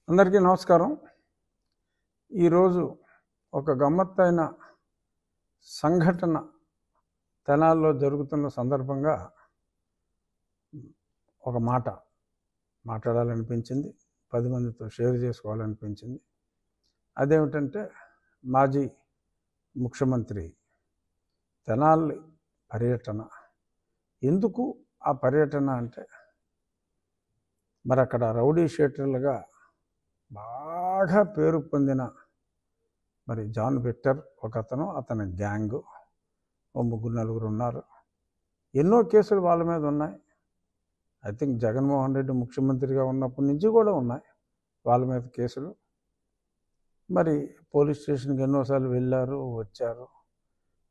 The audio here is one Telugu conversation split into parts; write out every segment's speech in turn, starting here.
అందరికీ నమస్కారం. ఈరోజు ఒక గమ్మత్తైన సంఘటన తెనాల్లో జరుగుతున్న సందర్భంగా ఒక మాట మాట్లాడాలనిపించింది, 10 మందితో షేర్ చేసుకోవాలనిపించింది. అదేమిటంటే మాజీ ముఖ్యమంత్రి తెనాలి పర్యటన. ఎందుకు ఆ పర్యటన అంటే, మరి అక్కడ రౌడీ షీటర్లుగా బాగా పేరు పొందిన మరి జాన్ విక్టర్ ఒక అతను, అతని గ్యాంగు, ఓ 3-4 ఉన్నారు. ఎన్నో కేసులు వాళ్ళ మీద ఉన్నాయి. ఐ థింక్ జగన్మోహన్ రెడ్డి ముఖ్యమంత్రిగా ఉన్నప్పటి నుంచి కూడా ఉన్నాయి వాళ్ళ మీద కేసులు. మరి పోలీస్ స్టేషన్కి ఎన్నోసార్లు వెళ్ళారు, వచ్చారు.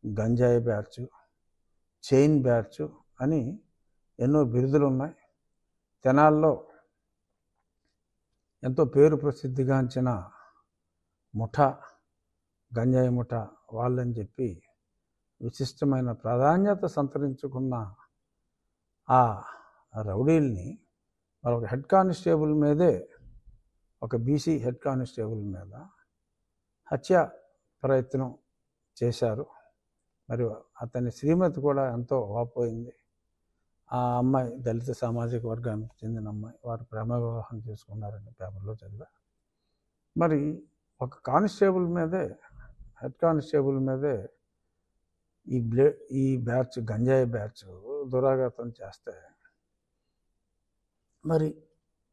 గంజాయి బ్యాచ్, చైన్ బ్యాచ్ అని ఎన్నో బిరుదులు ఉన్నాయి. తెనాల్లో ఎంతో పేరు ప్రసిద్ధిగాంచిన ముఠా, గంజాయి ముఠా వాళ్ళని చెప్పి విశిష్టమైన ప్రాధాన్యత సంతరించుకున్న ఆ రౌడీల్ని మరి ఒక హెడ్ కానిస్టేబుల్ మీదే, ఒక బీసీ హెడ్ కానిస్టేబుల్ మీద హత్య ప్రయత్నం చేశారు. మరి అతని శ్రీమతి కూడా ఎంతో వాపోయింది. ఆ అమ్మాయి దళిత సామాజిక వర్గానికి చెందిన అమ్మాయి. వారు ప్రేమ వివాహం చేసుకున్నారని పేపర్లో చదివా. మరి ఒక కానిస్టేబుల్ మీదే, హెడ్ కానిస్టేబుల్ మీదే ఈ బ్యాచ్, గంజాయి బ్యాచ్ దురాఘాతం చేస్తే మరి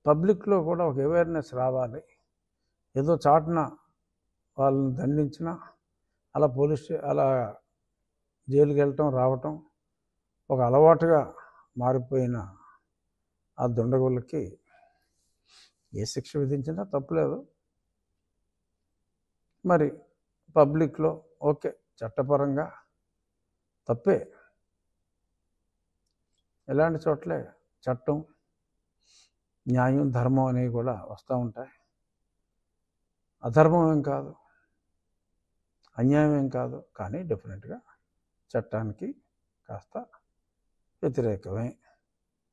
పబ్లిక్లో కూడా ఒక అవేర్నెస్ రావాలి. ఏదో చాటున వాళ్ళని దండించిన అలా అలా జైలుకి వెళ్ళటం రావటం ఒక అలవాటుగా మారిపోయిన ఆ దుండగులకి ఏ శిక్ష విధించినా తప్పులేదు. మరి పబ్లిక్లో ఓకే, చట్టపరంగా తప్పే. ఇలాంటి చోట్లే చట్టం, న్యాయం, ధర్మం అనేవి కూడా వస్తూ ఉంటాయి. అధర్మం ఏం కాదు, అన్యాయం ఏం కాదు, కానీ డెఫినెట్గా చట్టానికి కాస్త వ్యతిరేకమే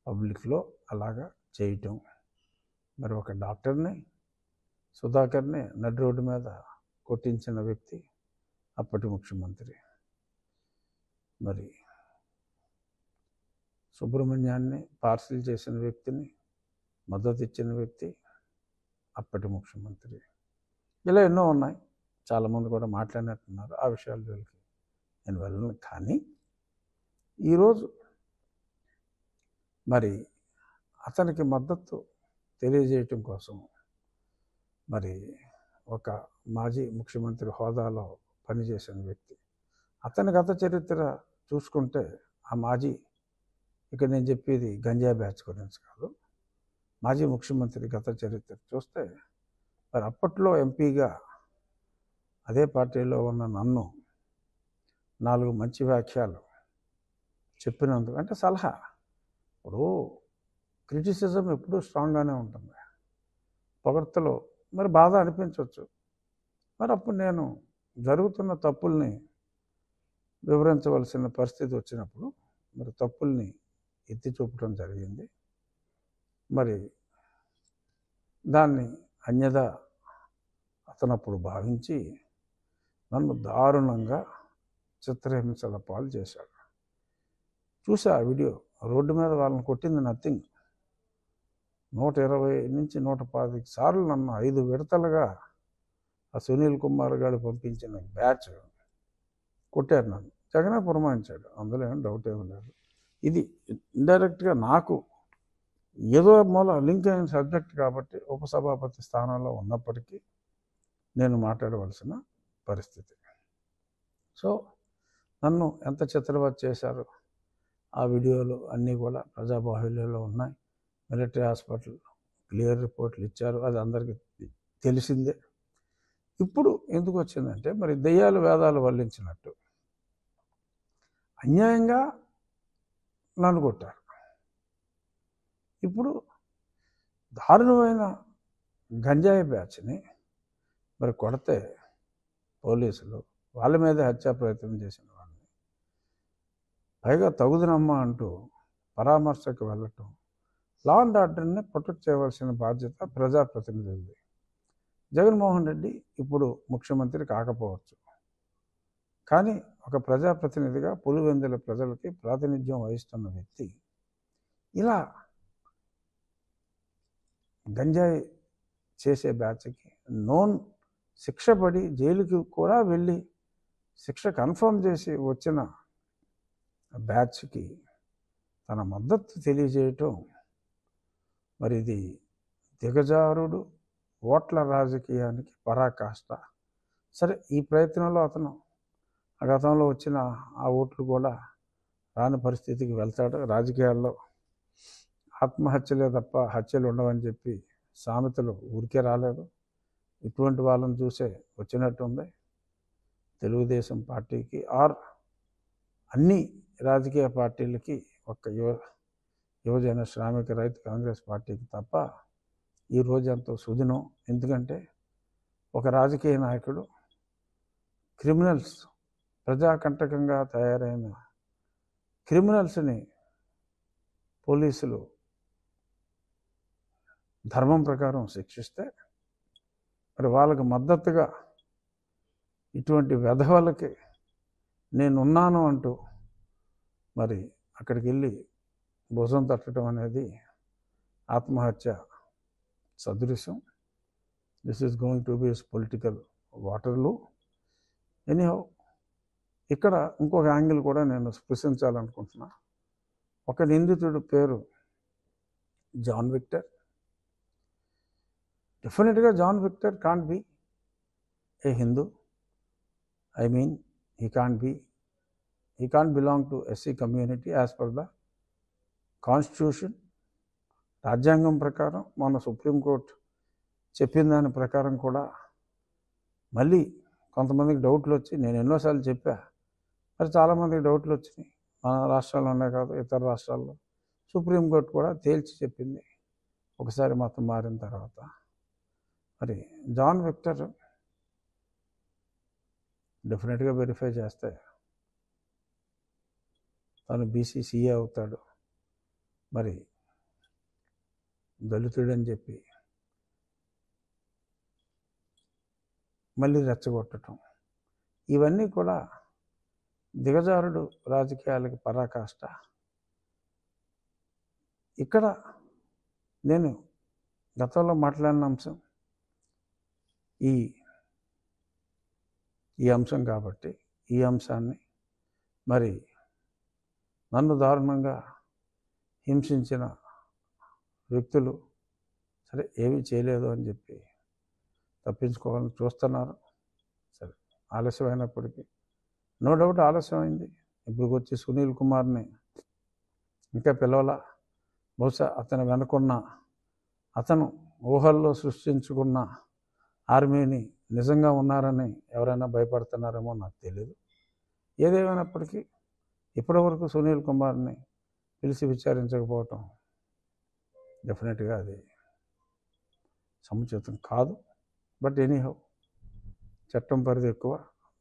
పబ్లిక్లో అలాగా చేయటం. మరి ఒక డాక్టర్ని, సుధాకర్ని నడి రోడ్డు మీద కొట్టించిన వ్యక్తి అప్పటి ముఖ్యమంత్రి. మరి సుబ్రహ్మణ్యాన్ని పార్సిల్ చేసిన వ్యక్తిని మద్దతు ఇచ్చిన వ్యక్తి అప్పటి ముఖ్యమంత్రి. ఇలా ఎన్నో ఉన్నాయి. చాలామంది కూడా మాట్లాడినట్టున్నారు. ఆ విషయాల జోలికి నేను వెళ్ళను. కానీ ఈరోజు మరి అతనికి మద్దతు తెలియజేయటం కోసం మరి ఒక మాజీ ముఖ్యమంత్రి హోదాలో పనిచేసిన వ్యక్తి, అతని గత చరిత్ర చూసుకుంటే, ఆ మాజీ, ఇక్కడ నేను చెప్పేది గంజా బ్యాచ్ గురించి కాదు, మాజీ ముఖ్యమంత్రి గత చరిత్ర చూస్తే, మరి అప్పట్లో ఎంపీగా అదే పార్టీలో ఉన్న నన్ను 4 మంచి వ్యాఖ్యలు చెప్పినందుకు, అంటే సలహా, ఇప్పుడు క్రిటిసిజం ఎప్పుడూ స్ట్రాంగ్గానే ఉంటుంది. పొగడ్తలో మరి బాధ అనిపించవచ్చు. మరి అప్పుడు నేను జరుగుతున్న తప్పుల్ని వివరించవలసిన పరిస్థితి వచ్చినప్పుడు మరి తప్పుల్ని ఎత్తి చూపడం జరిగింది. మరి దాన్ని అన్యదా అతనప్పుడు భావించి నన్ను దారుణంగా చిత్రహింసల పాలు చేశాడు. చూసా ఆ వీడియో. రోడ్డు మీద వాళ్ళని కొట్టింది నథింగ్. 120 నుంచి 125 సార్లు నన్ను 5 విడతలుగా ఆ సునీల్ కుమార్ గారు పంపించిన బ్యాచ్ కొట్టారు. నన్ను జగనే పురమాయించాడు, అందులో ఏం డౌట్ ఏమీ లేదు. ఇది ఇండైరెక్ట్గా నాకు ఏదో మూల లింక్ అయిన సబ్జెక్ట్ కాబట్టి ఉపసభాపతి స్థానంలో ఉన్నప్పటికీ నేను మాట్లాడవలసిన పరిస్థితి. సో నన్ను ఎంత చిత్రవత చేశారు ఆ వీడియోలు అన్నీ కూడా ప్రజాబాహుల్యంలో ఉన్నాయి. మిలిటరీ హాస్పిటల్ క్లియర్ రిపోర్ట్లు ఇచ్చారు, అది అందరికీ తెలిసిందే. ఇప్పుడు ఎందుకు వచ్చిందంటే, మరి దెయ్యాలు వేదాలు వల్లించినట్టు అన్యాయంగా నన్ను కొట్టారు. ఇప్పుడు దారుణమైన గంజాయి బ్యాచ్ని మరి కొడితే పోలీసులు వాళ్ళ మీదే హత్యా ప్రయత్నం చేసిన వాళ్ళని, పైగా తగుదనమ్మా అంటూ పరామర్శకు వెళ్ళటం, లా అండ్ ఆర్డర్ని ప్రొటెక్ట్ చేయవలసిన బాధ్యత ప్రజాప్రతినిధులది. జగన్మోహన్ రెడ్డి ఇప్పుడు ముఖ్యమంత్రి కాకపోవచ్చు, కానీ ఒక ప్రజాప్రతినిధిగా పులివెందుల ప్రజలకి ప్రాతినిధ్యం వహిస్తున్న వ్యక్తి ఇలా గంజాయి చేసే బ్యాచ్కి నోన్ శిక్ష పడి జైలుకి కూడా వెళ్ళి శిక్ష కన్ఫర్మ్ చేసి వచ్చిన బ్యాచ్కి తన మద్దతు తెలియజేయటం, మరి ఇది దిగజారుడు ఓట్ల రాజకీయానికి పరాకాష్ట. సరే, ఈ ప్రయత్నంలో అతను గతంలో వచ్చిన ఆ ఓట్లు కూడా రాని పరిస్థితికి వెళ్తాడు. రాజకీయాల్లో ఆత్మహత్యలే తప్ప హత్యలు ఉండవని చెప్పి సామెతలు ఊరికే రాలేదు. ఇటువంటి వాళ్ళని చూసే వచ్చినట్టుంది తెలుగుదేశం పార్టీకి ఆర్ అన్ని రాజకీయ పార్టీలకి, ఒక్క యువజన శ్రామిక రైతు కాంగ్రెస్ పార్టీకి తప్ప ఈ రోజు ఎంతో సుదినం. ఎందుకంటే ఒక రాజకీయ నాయకుడు క్రిమినల్స్, ప్రజాకంటకంగా తయారైన క్రిమినల్స్ని పోలీసులు ధర్మం ప్రకారం శిక్షిస్తే, మరి వాళ్ళకి మద్దతుగా ఇటువంటి వెధవలకి నేనున్నాను అంటూ మరి అక్కడికి వెళ్ళి భుజం తట్టడం అనేది ఆత్మహత్య సదృశ్యం. This is going to be political Waterloo. Anyhow, ఇక్కడ ఇంకొక యాంగిల్ కూడా నేను స్పృశించాలనుకుంటున్నా. ఒక నిందితుడు పేరు జాన్ విక్టర్. డెఫినెట్గా John Victor can't be a Hindu. I mean he can't belong to SC community as per the constitution. రాజ్యాంగం ప్రకారం మన సుప్రీంకోర్టు చెప్పిన దాని ప్రకారం కూడా మళ్ళీ కొంతమందికి డౌట్లు వచ్చి, నేను ఎన్నోసార్లు చెప్పా, మరి చాలామందికి డౌట్లు వచ్చినాయి. మన రాష్ట్రాల్లోనే కాదు, ఇతర రాష్ట్రాల్లో సుప్రీంకోర్టు కూడా తేల్చి చెప్పింది ఒకసారి మతం మారిన తర్వాత. మరి జాన్ విక్టర్ డెఫినెట్గా వెరిఫై చేస్తే తను బీసీసీఏ అవుతాడు. మరి దళితుడని చెప్పి మళ్ళీ రెచ్చగొట్టడం, ఇవన్నీ కూడా దిగజారుడు రాజకీయాలకి పరాకాష్ట. ఇక్కడ నేను గతంలో మాట్లాడిన అంశం ఈ అంశం కాబట్టి ఈ అంశాన్ని మరి నన్ను దారుణంగా హింసించిన వ్యక్తులు సరే ఏమీ చేయలేదు అని చెప్పి తప్పించుకోవాలని చూస్తున్నారు. సరే, ఆలస్యమైనప్పటికీ నో డౌట్ ఆలస్యమైంది. ఇప్పుడు వచ్చి సునీల్ కుమార్ని ఇంకా పిలవాల. బహుశా అతను వెనుకున్న, అతను ఊహల్లో సృష్టించుకున్న ఆర్మీని నిజంగా ఉన్నారని ఎవరైనా భయపడుతున్నారేమో నాకు తెలియదు. ఏదేమైనప్పటికీ ఇప్పటివరకు సునీల్ కుమార్ని పిలిచి విచారించకపోవటం డెఫినెట్గా అది సముచితం కాదు. బట్ ఎనీహౌ, చట్టం పరిధి ఎక్కువ,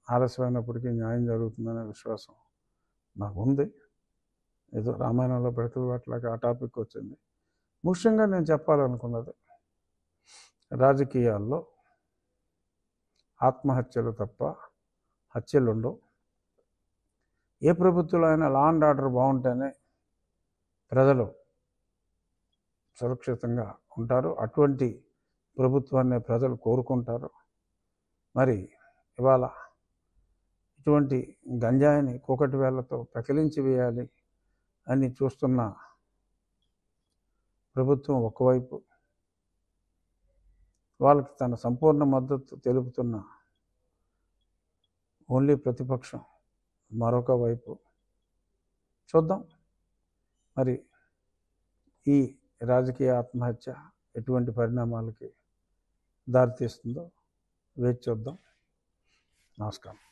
ఆలస్యమైనప్పటికీ న్యాయం జరుగుతుందనే విశ్వాసం నాకు ఉంది. ఏదో రామాయణంలో పిడకలు పట్లాగా ఆ టాపిక్ వచ్చింది. ముఖ్యంగా నేను చెప్పాలనుకున్నది, రాజకీయాల్లో ఆత్మహత్యలు తప్ప హత్యలు ఉండవు. ఏ ప్రభుత్వంలో అయినా లా అండ్ ఆర్డర్ బాగుంటేనే ప్రజలు సురక్షితంగా ఉంటారు. అటువంటి ప్రభుత్వాన్ని ప్రజలు కోరుకుంటారు. మరి ఇవాళ ఇటువంటి గంజాయిని కూకటి వేళ్లతో పెకిలించి వేయాలి అని చూస్తున్న ప్రభుత్వం ఒకవైపు, వాళ్ళకి తన సంపూర్ణ మద్దతు తెలుపుతున్న ఓన్లీ ప్రతిపక్షం మరొక వైపు. చూద్దాం మరి ఈ రాజకీయ ఆత్మహత్య ఎటువంటి పరిణామాలకి దారితీస్తుందో వేచి చూద్దాం. నమస్కారం.